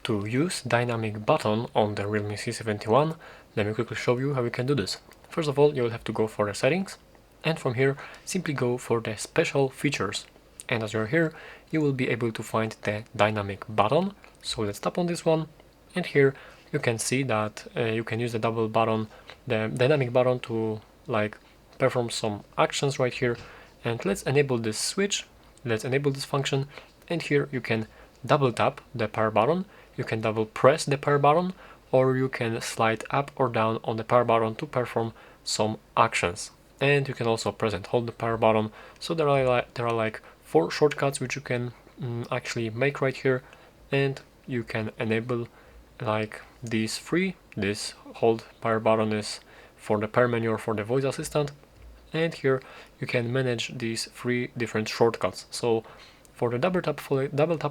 To use dynamic button on the Realme C71, let me quickly show you how you can do this. First of all, you will have to go for the settings, and from here simply go for the special features. And as you're here, you will be able to find the dynamic button. So let's tap on this one, and here you can see that you can use the double button, the dynamic button, to like perform some actions right here. And let's enable this switch, let's enable this function, and here you can double tap the power button, you can double press the power button, or you can slide up or down on the power button to perform some actions. And you can also press and hold the power button. So there are like 4 shortcuts which you can actually make right here, and you can enable like these 3. This hold power button is for the power menu or for the voice assistant, and here you can manage these 3 different shortcuts. So for the double tap,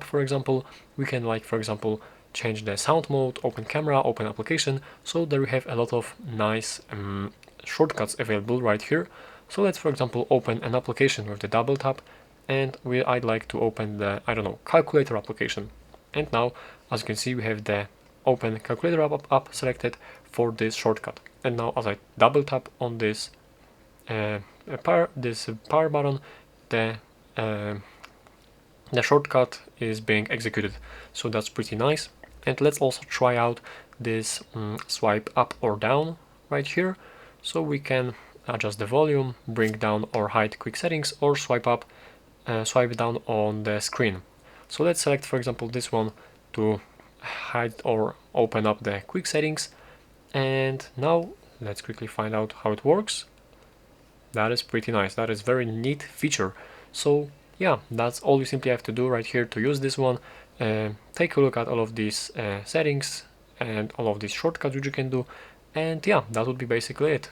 for example, we can, like, for example, change the sound mode, open camera, open application. So there we have a lot of nice shortcuts available right here. So let's, for example, open an application with the double tap, and I'd like to open the, I don't know, calculator application. And now, as you can see, we have the open calculator app selected for this shortcut. And now, as I double tap on this power button, the shortcut is being executed. So that's pretty nice. And let's also try out this swipe up or down right here. So we can adjust the volume, bring down or hide quick settings, or swipe up, swipe down on the screen. So let's select, for example, this one to hide or open up the quick settings. And now let's quickly find out how it works. That is pretty nice. That is very neat feature. So yeah, that's all you simply have to do right here to use this one. Take a look at all of these settings and all of these shortcuts which you can do, and yeah, that would be basically it.